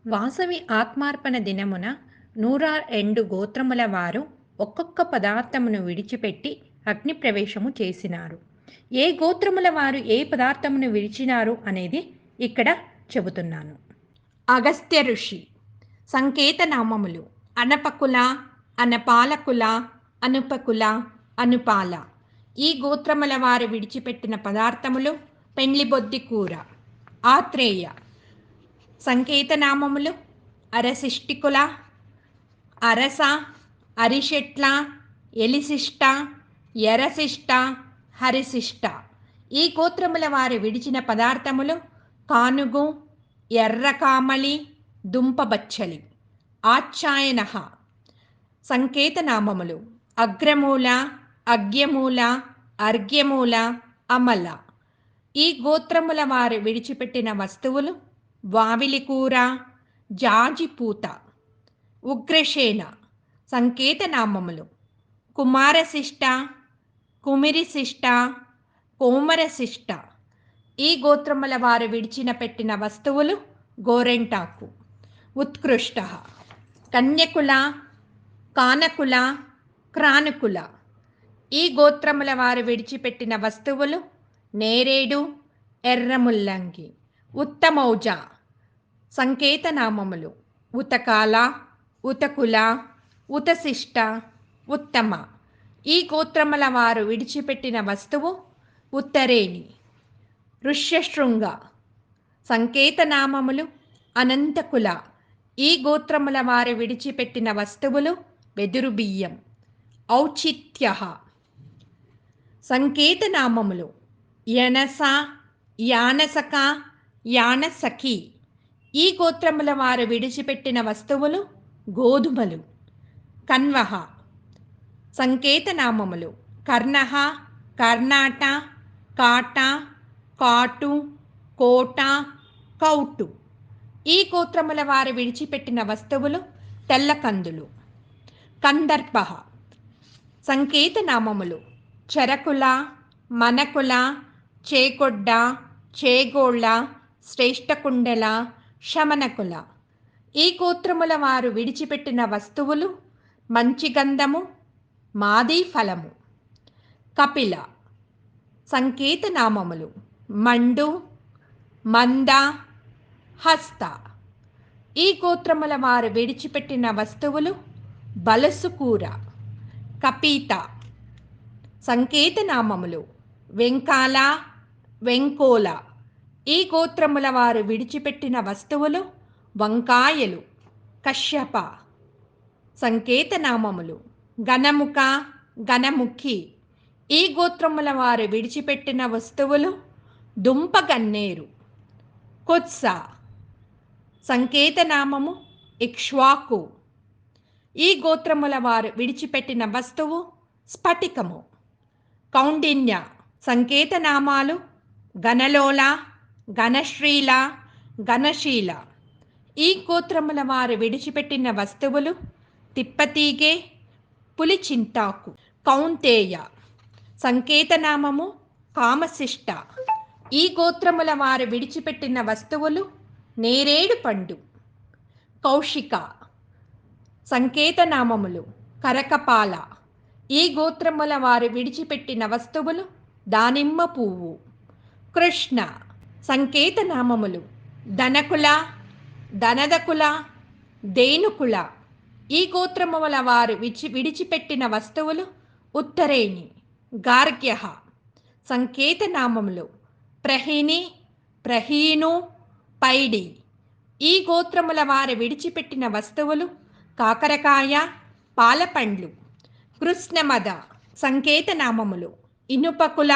వాసవి ఆత్మార్పణ దినమున 102 గోత్రముల వారు ఒక్కొక్క పదార్థమును విడిచిపెట్టి అగ్ని ప్రవేశము చేసినారు. ఏ గోత్రముల వారు ఏ పదార్థమును విడిచినారు అనేది ఇక్కడ చెబుతున్నాను. అగస్త్య ఋషి సంకేతనామములు అనపకుల, అనపాలకుల, అనుపకుల, అనుపాల. ఈ గోత్రముల వారు విడిచిపెట్టిన పదార్థములు పెండ్లిబొద్ది కూర. ఆత్రేయ సంకేతనామములు అరశిష్టికుల, అరస, అరిషెట్ల, ఎలిశిష్ట, ఎరశిష్ట, హరిశిష్ట. ఈ గోత్రముల వారు విడిచిన పదార్థములు కానుగు, ఎర్రకామలి, దుంపబచ్చలి. ఆచ్యాయన సంకేతనామములు అగ్రమూల, అగ్యమూల, అర్ఘ్యమూల, అమల. ఈ గోత్రముల వారు విడిచిపెట్టిన వస్తువులు వావిలికూర, జాజిపూత. ఉగ్రసేన సంకేతనామములు కుమారశిష్ట, కుమిరిశిష్ట, కోమరశిష్ట. ఈ గోత్రముల వారు విడిచిన వస్తువులు గోరెంటాకు. ఉత్కృష్ట కన్యకుల, కానకుల, క్రానుకుల. ఈ గోత్రముల వారు విడిచిపెట్టిన వస్తువులు నేరేడు, ఎర్రముల్లంగి. ఉత్తమౌజ సంకేతనామములు ఉతకాల, ఉతకుల, ఉతశిష్ట, ఉత్తమ. ఈ గోత్రముల వారు విడిచిపెట్టిన వస్తువు ఉత్తరేణి. ఋష్యశృంగ సంకేతనామములు అనంతకుల. ఈ గోత్రముల వారు విడిచిపెట్టిన వస్తువులు వెదురు బియ్యం. ఔచిత్య సంకేతనామములు యనస, యానసక, యానసఖి. ఈ గోత్రముల వారు విడిచిపెట్టిన వస్తువులు గోధుమలు. కన్వహ సంకేతనామములు కర్ణహ, కర్ణాట, కాట, కాటు, కోట, కౌటు. ఈ గోత్రముల వారు విడిచిపెట్టిన వస్తువులు తెల్లకందులు. కందర్ప సంకేతనామములు చెరకుల, మనకుల, చేకొడ్డ, చేగోళ్ళ, శ్రేష్టకుండల, శమనకుల. ఈ గోత్రముల వారు విడిచిపెట్టిన వస్తువులు మంచిగంధము, మాదీఫలము. కపిల సంకేతనామములు మండు, మంద, హస్త. ఈ గోత్రముల వారు విడిచిపెట్టిన వస్తువులు బలసుకూర. కపీత సంకేతనామములు వెంకాల, వెంకోల. ఈ గోత్రముల వారు విడిచిపెట్టిన వస్తువులు వంకాయలు. కశ్యప సంకేతనామములు గణముఖ, గణముఖి. ఈ గోత్రముల వారు విడిచిపెట్టిన వస్తువులు దుంపగన్నేరు. కుత్స సంకేతనామము ఇక్ష్వాకు. ఈ గోత్రముల వారు విడిచిపెట్టిన వస్తువు స్ఫటికము. కౌండిన్య సంకేతనామాలు గణలోల, గణశ్రీల, గణశీల. ఈ గోత్రముల వారు విడిచిపెట్టిన వస్తువులు తిప్పతీగె, పులిచింతాకు. కౌంతేయ సంకేతనామము కామశిష్ట. ఈ గోత్రముల వారు విడిచిపెట్టిన వస్తువులు నేరేడు పండు. కౌశిక సంకేతనామములు కరకపాల. ఈ గోత్రముల వారు విడిచిపెట్టిన వస్తువులు దానిమ్మ పువ్వు. కృష్ణ సంకేతనామములు ధనకుల, ధనదకుల, దేనుకుల. ఈ గోత్రముల వారు విడిచిపెట్టిన వస్తువులు ఉత్తరేణి. గార్గ్య సంకేతనామములు ప్రహిణి, ప్రహీను, పైడి. ఈ గోత్రముల వారు విడిచిపెట్టిన వస్తువులు కాకరకాయ, పాలపండ్లు. కృష్ణమద సంకేతనామములు ఇనుపకుల,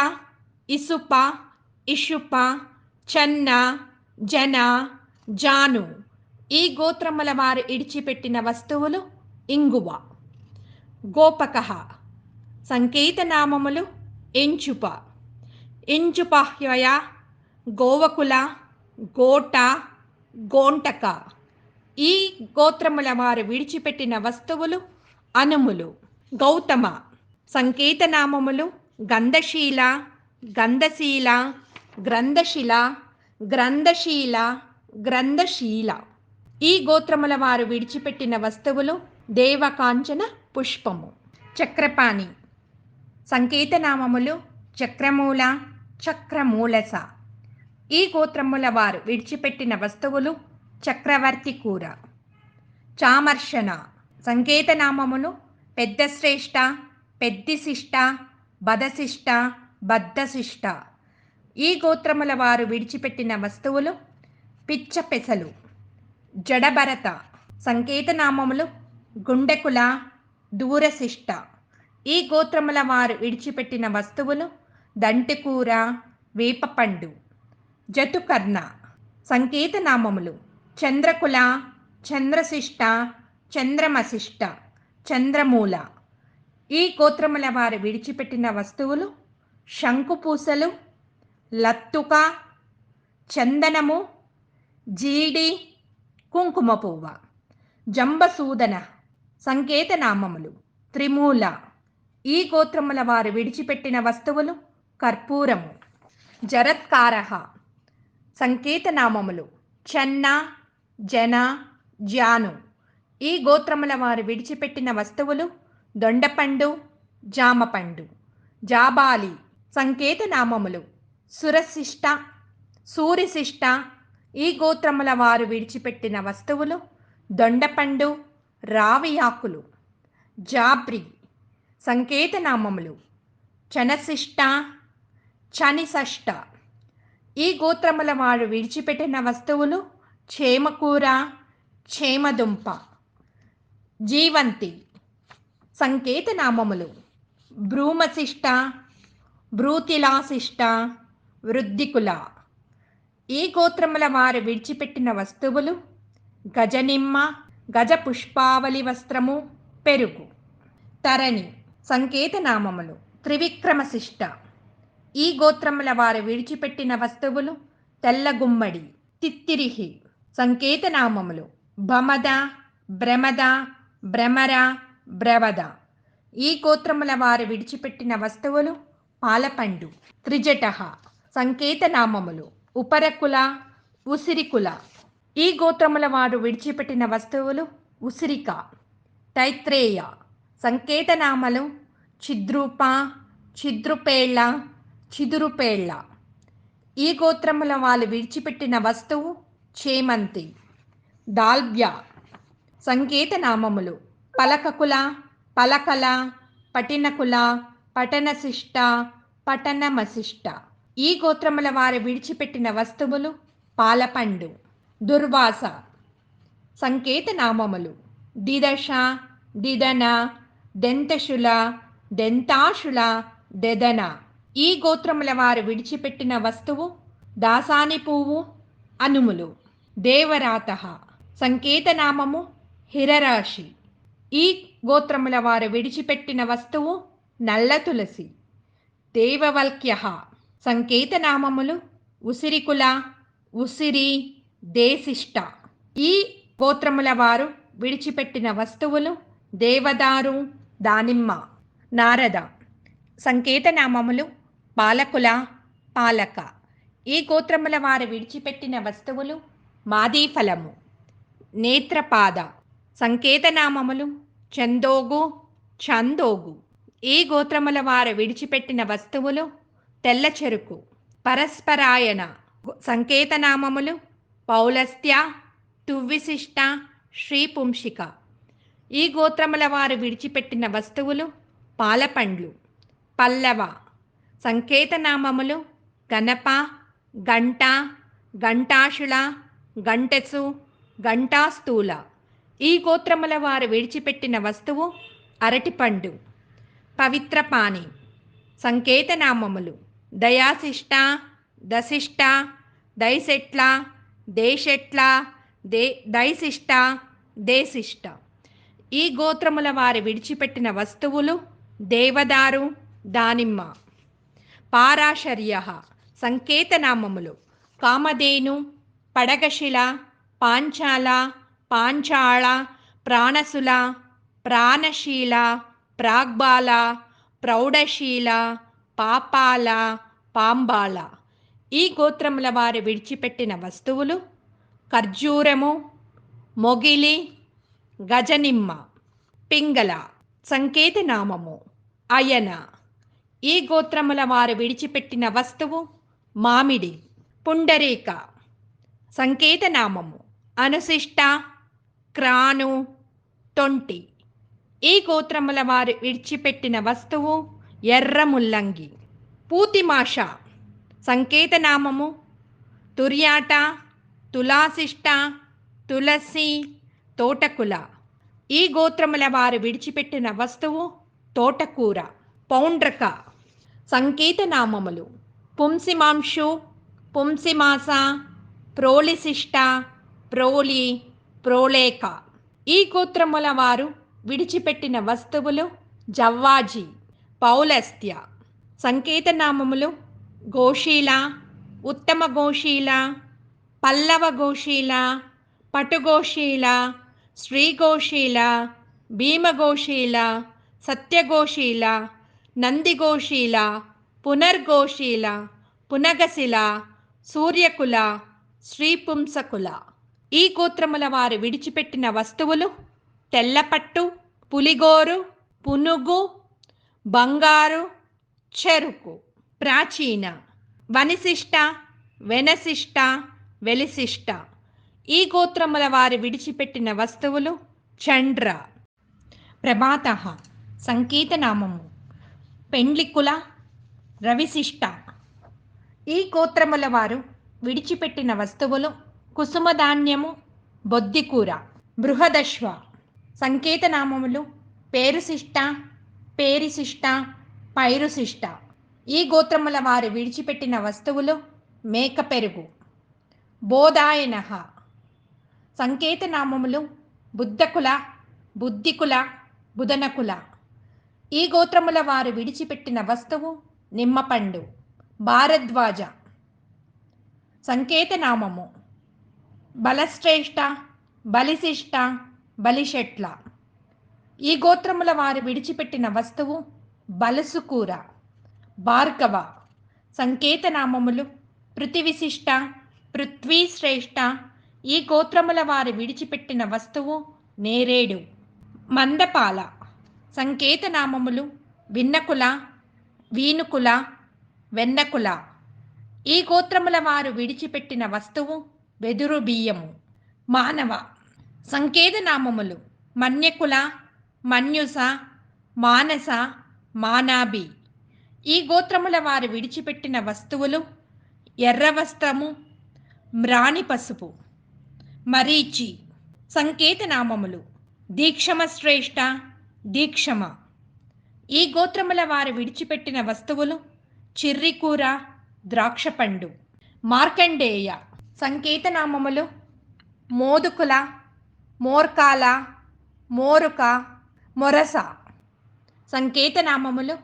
ఇసుప, ఇషుప, చెన్న, జన, జాను. ఈ గోత్రముల వారు విడిచిపెట్టిన వస్తువులు ఇంగువ. గోపక సంకేతనామములు ఎంచుప, ఇంచుపహ్యయ, గోవకుల, గోట, గోంటక. ఈ గోత్రముల వారు విడిచిపెట్టిన వస్తువులు అనుములు. గౌతమ సంకేతనామములు గంధశీల, గంధశీల, గ్రంథశిల, గ్రంథశీల, గ్రంథశీల. ఈ గోత్రముల వారు విడిచిపెట్టిన వస్తువులు దేవకాంచన పుష్పము. చక్రపాణి సంకేతనామములు చక్రమూల, చక్రమూలస. ఈ గోత్రముల వారు విడిచిపెట్టిన వస్తువులు చక్రవర్తి కూర. చామర్షణ సంకేతనామములు పెద్దశ్రేష్ఠ, పెద్దిశిష్ట, బదశిష్ట, బద్ధశిష్ట. ఈ గోత్రముల వారు విడిచిపెట్టిన వస్తువులు పిచ్చపెసలు. జడభరత సంకేతనామములు గుండెకుల, దూరశిష్ట. ఈ గోత్రముల వారు విడిచిపెట్టిన వస్తువులు దంటికూర, వేపపండు. జతుకర్ణ సంకేతనామములు చంద్రకుల, చంద్రశిష్ట, చంద్రమశిష్ట, చంద్రమూల. ఈ గోత్రముల వారు విడిచిపెట్టిన వస్తువులు శంకుపూసలు, లత్తుక, చందనము, జీడి, కుంకుమ పువ్వ. జంబసూదన సంకేతనామములు త్రిమూల. ఈ గోత్రముల వారు విడిచిపెట్టిన వస్తువులు కర్పూరము. జరత్కారః సంకేతనామములు చెన్న, జన, జాను. ఈ గోత్రముల వారు విడిచిపెట్టిన వస్తువులు దొండపండు, జామపండు. జాబాలి సంకేతనామములు సురశిష్ట, సూరిశిష్ట. ఈ గోత్రముల వారు విడిచిపెట్టిన వస్తువులు దొండపండు, రావి ఆకులు. జాబ్రి సంకేతనామములు చనశిష్ట, చనిషష్ట. ఈ గోత్రముల వారు విడిచిపెట్టిన వస్తువులు చేమకూర, చేమదుంప. జీవంతి సంకేతనామములు భ్రూమశిష్ట, భ్రూతిలాశిష్ట, వృద్ధికుల. ఈ గోత్రముల వారు విడిచిపెట్టిన వస్తువులు గజనిమ్మ, గజపుష్పావళి వస్త్రము, పెరుగు. తరణి సంకేతనామములు త్రివిక్రమశిష్ట. ఈ గోత్రముల వారు విడిచిపెట్టిన వస్తువులు తెల్లగుమ్మడి, తిత్తిరిహి. సంకేతనామములు భమద, భ్రమద, భ్రమర, బ్రవద. ఈ గోత్రముల వారు విడిచిపెట్టిన వస్తువులు పాలపండు. త్రిజటః సంకేతనామములు ఉపరకుల, ఉసిరికుల. ఈ గోత్రముల వారు విడిచిపెట్టిన వస్తువులు ఉసిరిక. తైత్రేయ సంకేతనామలు చిద్రూప, చిద్రుపేళ్ల, చిదురుపేళ్ల. ఈ గోత్రముల వాళ్ళు విడిచిపెట్టిన వస్తువు చేమంతి. దాల్బ్య సంకేతనామములు పలకకుల, పలకల, పటినకుల, పటనశిష్ట, పటనమశిష్ట. ఈ గోత్రముల వారు విడిచిపెట్టిన వస్తువులు పాలపండు. దుర్వాస సంకేతనామములు దిదశ, దిదన, దెంతశుల, దెంతాశుల, దెదన. ఈ గోత్రముల వారు విడిచిపెట్టిన వస్తువు దాసాని పువ్వు, అనుములు. దేవరాతః సంకేతనామము హిరరాశి. ఈ గోత్రముల వారు విడిచిపెట్టిన వస్తువు నల్ల తులసి. దేవవల్క్యః సంకేతనామములు ఉసిరికుల, ఉసిరి, దేశిష్ట. ఈ గోత్రముల వారు విడిచిపెట్టిన వస్తువులు దేవదారు, దానిమ్మ. నారద సంకేతనామములు పాలకుల, పాలక. ఈ గోత్రముల వారు విడిచిపెట్టిన వస్తువులు మాదీఫలము. నేత్రపాద సంకేతనామములు చందోగు, చందోగు. ఈ గోత్రముల వారు విడిచిపెట్టిన వస్తువులు తెల్ల చెరుకు. పరస్పరాయన సంకేతనామములు పౌలస్త్య, తువ్విశిష్ట, శ్రీపుంషిక. ఈ గోత్రముల వారు విడిచిపెట్టిన వస్తువులు పాలపండ్లు. పల్లవ సంకేతనామములు గణప, గంట, గంటాశుల, గంటెసు, గంటాస్థూల. ఈ గోత్రముల వారు విడిచిపెట్టిన వస్తువు అరటిపండు. పవిత్రపాణి సంకేతనామములు దయాశిష్ట, దశిష్ట, దైశెట్ల, దేశెట్ల, దైశిష్ట, దేశిష్ట. ఈ గోత్రముల వారు విడిచిపెట్టిన వస్తువులు దేవదారు, దానిమ్మ. పారాశర్యః సంకేతనామములు కామధేను, పడగశిల, పాంచాల, పాంచాళ, ప్రాణసుల, ప్రాణశీల, ప్రాగ్బాల, ప్రౌఢశీల, పాపాల, పాంబాల. ఈ గోత్రముల వారు విడిచిపెట్టిన వస్తువులు ఖర్జూరము, మొగిలి, గజనిమ్మ. పింగళ. సంకేతనామము అయన. ఈ గోత్రముల వారు విడిచిపెట్టిన వస్తువు మామిడి. పుండరీక. సంకేతనామము అనుశిష్ట, క్రాను, తొంటి. ఈ గోత్రముల వారు విడిచిపెట్టిన వస్తువు ఎర్ర ముల్లంగి. పూతిమాష. సంకేతనామము తుర్యాట, తులాశిష్ట, తులసి, తోటకుల. ఈ గోత్రముల వారు విడిచిపెట్టిన వస్తువు తోటకూర. పౌండ్రక. సంకేతనామములు పుంసిమాంషు, పుంసిమాస, ప్రోలిశిష్ట, ప్రోలి, ప్రోలేక. ఈ గోత్రముల వారు విడిచిపెట్టిన వస్తువులు జవ్వాజి, పౌలస్త్య. సంకేతనామములు గోశీల, ఉత్తమ గోశీల, పల్లవ గోశీల, పటుగోశీల, శ్రీగోశీల, భీమగోశీల, సత్యగోశీల, నందిగోశీల, పునర్గోశీల, పునగశిల, సూర్యకుల, శ్రీపుంసకుల. ఈ గోత్రముల వారు విడిచిపెట్టిన వస్తువులు తెల్లపట్టు, పులిగోరు, పునుగు, బంగారు, చెరుకు. ప్రాచీన వనిశిష్ట, వెనశిష్ట, వెలిశిష్ట. ఈ గోత్రముల వారు విడిచిపెట్టిన వస్తువులు చండ్ర. ప్రభాత. సంకేతనామము పెండ్లికుల, రవిశిష్ట. ఈ గోత్రముల వారు విడిచిపెట్టిన వస్తువులు కుసుమధాన్యము, బొద్దికూర. బృహదశ్వ. సంకేతనామములు పేరుశిష్ట, పేరిశిష్ట, పైరుశిష్ట. ఈ గోత్రముల వారు విడిచిపెట్టిన వస్తువులు మేక పెరుగు. బోధాయన. సంకేతనామములు బుద్ధకుల, బుద్ధికుల, బుధనకుల. ఈ గోత్రముల వారు విడిచిపెట్టిన వస్తువు నిమ్మపండు. భారద్వాజ. సంకేతనామము బలశ్రేష్ఠ, బలిశిష్ట, బలిషెట్ల. ఈ గోత్రముల వారు విడిచిపెట్టిన వస్తువు బలసుకూర. భార్గవ. సంకేతనామములు పృథివిశిష్ట, పృథ్వీశ్రేష్ఠ. ఈ గోత్రముల వారు విడిచిపెట్టిన వస్తువు నేరేడు. మందపాల. సంకేతనామములు విన్నకుల, వీనుకుల, వెన్నకుల. ఈ గోత్రముల వారు విడిచిపెట్టిన వస్తువు వెదురు బియ్యము. మానవ. సంకేతనామములు మన్యకుల, మన్యుస, మానస, మానాభి. ఈ గోత్రముల వారు విడిచిపెట్టిన వస్తువులు ఎర్రవస్త్రము, మ్రాణి పసుపు. మరీచి. సంకేతనామములు దీక్షమ శ్రేష్ఠ, దీక్షమ. ఈ గోత్రముల వారు విడిచిపెట్టిన వస్తువులు చిర్రికూర, ద్రాక్షపండు. మార్కండేయ. సంకేతనామములు మోదుకుల, మోర్కాల, మోరుక, మొరస. సంకేతనామములు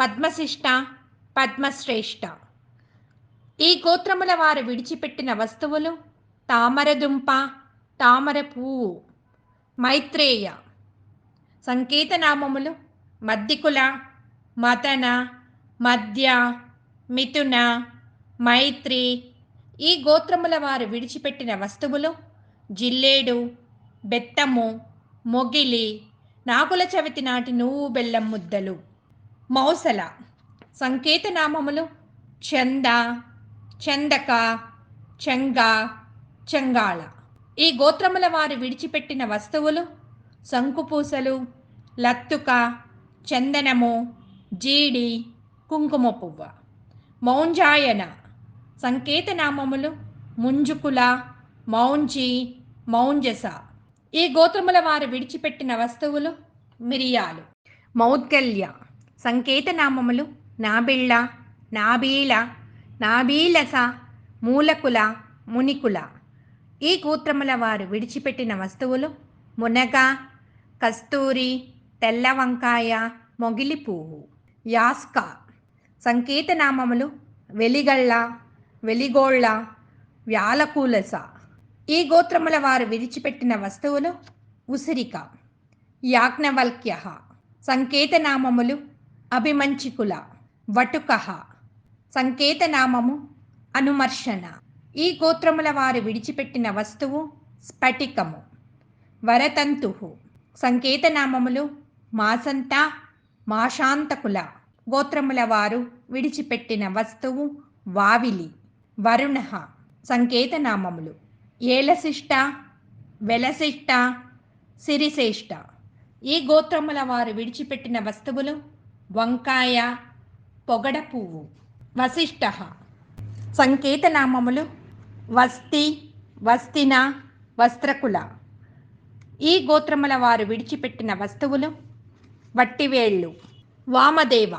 పద్మశిష్ట, పద్మశ్రేష్ఠ. ఈ గోత్రముల వారు విడిచిపెట్టిన వస్తువులు తామరదుంప, తామర పువ్వు. మైత్రేయ. సంకేతనామములు మద్దికుల, మతన, మధ్య, మిథున, మైత్రి. ఈ గోత్రముల వారు విడిచిపెట్టిన వస్తువులు జిల్లేడు, బెత్తము, మొగిలి, నాగుల చవితి నాటి నువ్వు బెల్లం ముద్దలు. మౌసల. సంకేతనామములు చంద, చందక, చెంగ, చెంగాళ. ఈ గోత్రముల వారు విడిచిపెట్టిన వస్తువులు శంకుపూసలు, లత్తుక, చందనము, జీడి, కుంకుమ పువ్వ. మౌంజాయన. సంకేతనామములు ముంజుకుల, మౌంజి, మౌంజస. ఈ గోత్రముల వారు విడిచిపెట్టిన వస్తువులు మిరియాలు. మౌద్గల్య. సంకేతనామములు నాబిళ్ళ, నాబీల, నాబీలస, మూలకుల, మునికుల. ఈ గోత్రముల వారు విడిచిపెట్టిన వస్తువులు మునగ, కస్తూరి, తెల్ల వంకాయ, మొగిలి పువ్వు. యాస్క. సంకేతనామములు వెలిగళ్ళ, వెలిగోళ్ళ, వ్యాలకూలస. ఈ గోత్రముల వారు విడిచిపెట్టిన వస్తువులు ఉసిరిక. యాజ్ఞవల్క్య. సంకేతనామములు అభిమంచికుల, వటుక. సంకేతనామము అనుమర్శన. ఈ గోత్రముల వారు విడిచిపెట్టిన వస్తువు స్ఫటికము. వరతంతు. సంకేతనామములు మాసంత, మాషాంతకుల గోత్రముల వారు విడిచిపెట్టిన వస్తువు వావిలి. వరుణ. సంకేతనామములు ఏలశిష్ట, వెలశిష్ట, సిరిశ్రేష్ఠ. ఈ గోత్రముల వారు విడిచిపెట్టిన వస్తువులు వంకాయ, పొగడ పువ్వు. వశిష్ఠ. సంకేతనామములు వస్తి, వస్తిన, వస్త్రకుల. ఈ గోత్రముల వారు విడిచిపెట్టిన వస్తువులు వట్టివేళ్ళు. వామదేవ.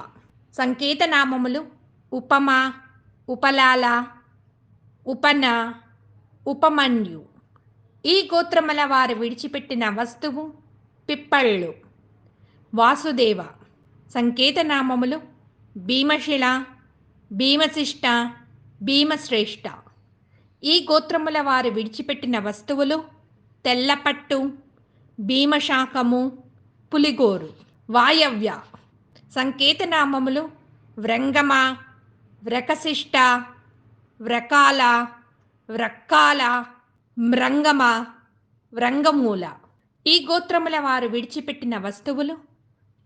సంకేతనామములు ఉపమ, ఉపలాల, ఉపన, ఉపమన్యు. ఈ గోత్రముల వారు విడిచిపెట్టిన వస్తువు పిప్పళ్ళు. వాసుదేవ. సంకేతనామములు భీమశిల, భీమశిష్ట, భీమశ్రేష్ఠ. ఈ గోత్రముల వారు విడిచిపెట్టిన వస్తువులు తెల్లపట్టు, భీమశాకము, పులిగోరు. వాయవ్య. సంకేతనామములు వ్రంగమ, వ్రకశిష్ట, వ్రకాల, వ్రక్కాల, మ్రంగమ, వ్రంగమూల. ఈ గోత్రముల వారు విడిచిపెట్టిన వస్తువులు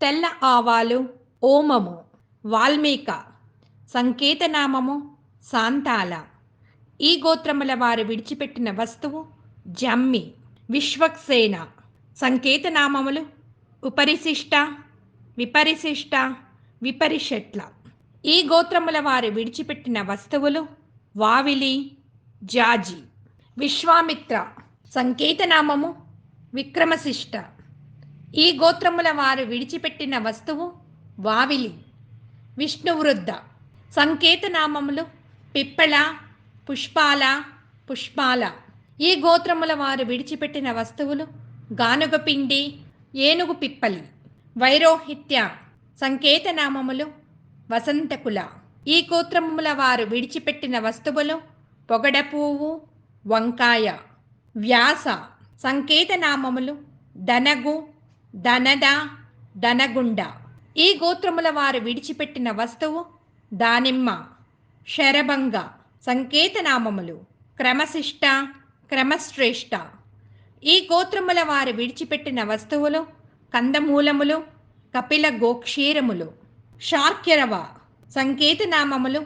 తెల్ల ఆవాలు, ఓమము. వాల్మీక. సంకేతనామము శాంతాల. ఈ గోత్రముల వారు విడిచిపెట్టిన వస్తువు జమ్మి. విశ్వక్సేన. సంకేతనామములు ఉపరిశిష్ట, విపరిశిష్ట, విపరిషట్ల. ఈ గోత్రముల వారు విడిచిపెట్టిన వస్తువులు వావిలి, జాజి. విశ్వామిత్ర. సంకేతనామము విక్రమశిష్ట. ఈ గోత్రముల వారు విడిచిపెట్టిన వస్తువు వావిలి. విష్ణువృద్ధ. సంకేతనామములు పిప్పళ, పుష్పాల, పుష్పాల. ఈ గోత్రముల వారు విడిచిపెట్టిన వస్తువులు గానుగపిండి, ఏనుగు పిప్పలి. వైరోహిత్య. సంకేతనామములు వసంతకుల. ఈ గోత్రముల వారు విడిచిపెట్టిన వస్తువులు పొగడపువ్వు, వంకాయ. వ్యాస. సంకేతనామములు దనగు, దనద, దనగుండ. ఈ గోత్రముల వారు విడిచిపెట్టిన వస్తువు దానిమ్మ. శరభంగ. సంకేతనామములు క్రమశిష్ట, క్రమశ్రేష్ఠ. ఈ గోత్రముల వారు విడిచిపెట్టిన వస్తువులు కందమూలములు, కపిల గోక్షీరములు. శార్క్యరవ. సంకేతనామములు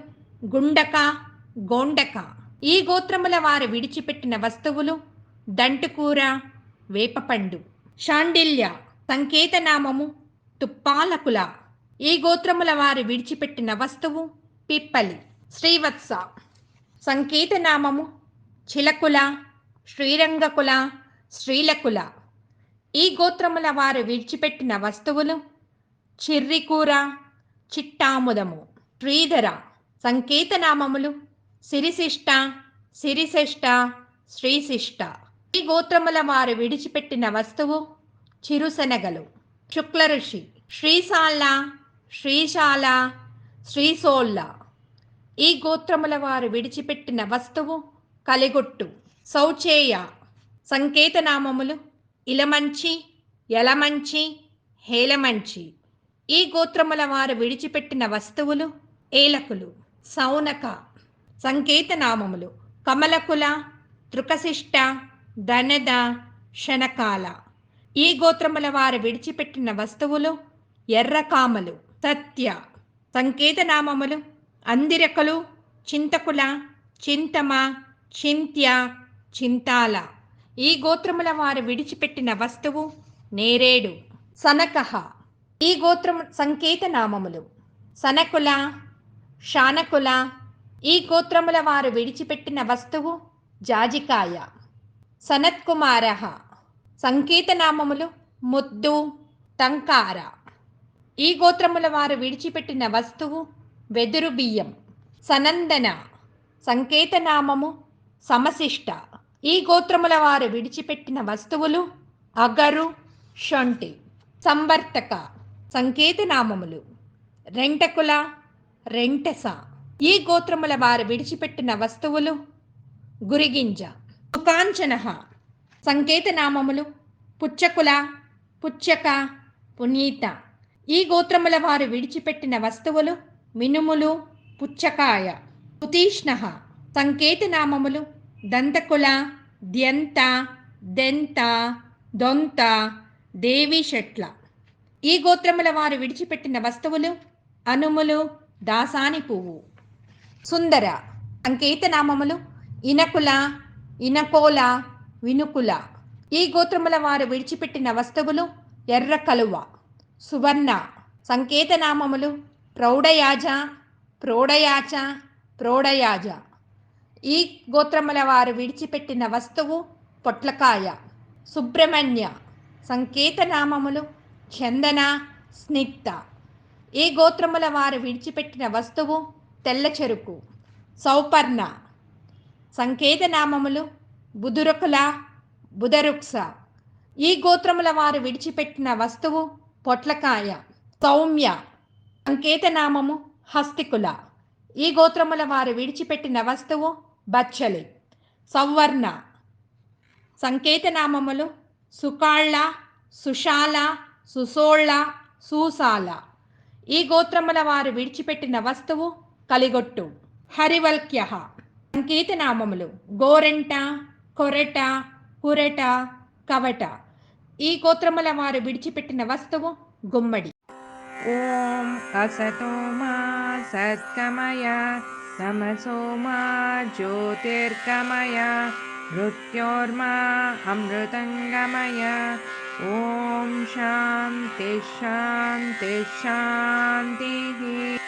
గుండక, గోండక. ఈ గోత్రముల వారు విడిచిపెట్టిన వస్తువులు దంటుకూర, వేపపండు. శాండిల్య. సంకేతనామము తుప్పాలకుల. ఈ గోత్రముల వారు విడిచిపెట్టిన వస్తువు పిప్పలి. శ్రీవత్స. సంకేతనామము చిలకుల, శ్రీరంగకుల, శ్రీలకుల. ఈ గోత్రముల వారు విడిచిపెట్టిన వస్తువులు చిర్రికూర, చిట్టాముదము. శ్రీధర. సంకేతనామములు సిరిశిష్ట, సిరిశ్రేష్ఠ, శ్రీశిష్ట. ఈ గోత్రముల వారు విడిచిపెట్టిన వస్తువు చిరుశనగలు. శుక్లఋషి. శ్రీశాల, శ్రీశాల, శ్రీశోళ్ళ. ఈ గోత్రముల వారు విడిచిపెట్టిన వస్తువు కలిగొట్టు. శౌచేయ. సంకేతనామములు ఇలమంచి, యలమంచి, హేలమంచి. ఈ గోత్రముల వారు విడిచిపెట్టిన వస్తువులు ఏలకులు. సౌనక. సంకేతనామములు కమలకుల, తృకశిష్ట, దనద, శనకాల. ఈ గోత్రముల వారు విడిచిపెట్టిన వస్తువులు ఎర్రకామలు. సత్య. సంకేతనామములు అందిరకులు, చింతకుల, చింతమ, చింత్య, చింతాల. ఈ గోత్రముల వారు విడిచిపెట్టిన వస్తువు నేరేడు. సనకః. ఈ గోత్రము సంకేతనామములు సనకుల, శానకుల. ఈ గోత్రముల వారు విడిచిపెట్టిన వస్తువు జాజికాయ. సనత్కుమారః. సంకేతనామములు ముద్దు, టంకార. ఈ గోత్రముల వారు విడిచిపెట్టిన వస్తువు వెదురు బియ్యం. సనందన. సంకేతనామము సమశిష్ట. ఈ గోత్రముల వారు విడిచిపెట్టిన వస్తువులు అగరు, శొంఠి. సంవర్తక. సంకేతనామములు రెంటకుల, రెంటెస. ఈ గోత్రముల వారు విడిచిపెట్టిన వస్తువులు గురిగింజ. సుకాంచనః. సంకేతనామములు పుచ్చకుల, పుచ్చక, పునీత. ఈ గోత్రముల వారు విడిచిపెట్టిన వస్తువులు మినుములు, పుచ్చకాయ. సుతీష్ణః. సంకేతనామములు దంతకుల, ద్యంత, దెంత, దొంత, దేవిశెట్ల. ఈ గోత్రముల వారు విడిచిపెట్టిన వస్తువులు అనుములు, దాసాని పువ్వు. సుందర సంకేతనామములు ఇనకుల, ఇనకోల, వినుకుల. ఈ గోత్రముల వారు విడిచిపెట్టిన వస్తువులు ఎర్ర కలువ. సువర్ణ సంకేతనామములు ప్రౌఢయాజ, ప్రోఢయాచ, ప్రోఢయాజ. ఈ గోత్రముల వారు విడిచిపెట్టిన వస్తువు పొట్లకాయ. సుబ్రహ్మణ్య సంకేతనామములు చందన, స్నిగ్ధ. ఈ గోత్రముల వారు విడిచిపెట్టిన వస్తువు తెల్ల చెరుకు. సౌపర్ణ సంకేతనామములు బుదురకుల, బుధరుక్స. ఈ గోత్రముల వారు విడిచిపెట్టిన వస్తువు పొట్లకాయ. సౌమ్య సంకేతనామము హస్తికుల. ఈ గోత్రముల వారు విడిచిపెట్టిన వస్తువు బచ్చలి. సౌవర్ణ సంకేతనామములు సుకాళ్ళ, సుశాల, సుసోళ్ళ, సూసాల. ఈ గోత్రముల వారు విడిచిపెట్టిన వస్తువు కలిగొట్టు. హరివల్క్య సంకేతనామములు గోరెంట, కొరెట, కురెట, కవట. ఈ గోత్రముల వారు విడిచిపెట్టిన వస్తువు గుమ్మడి. ఓం అసతో మా సత్కమయ తమసో మా జ్యోతిర్గమయ మృత్యోర్మా అమృతంగమయ. ఓం శాంతి శాంతి శాంతి.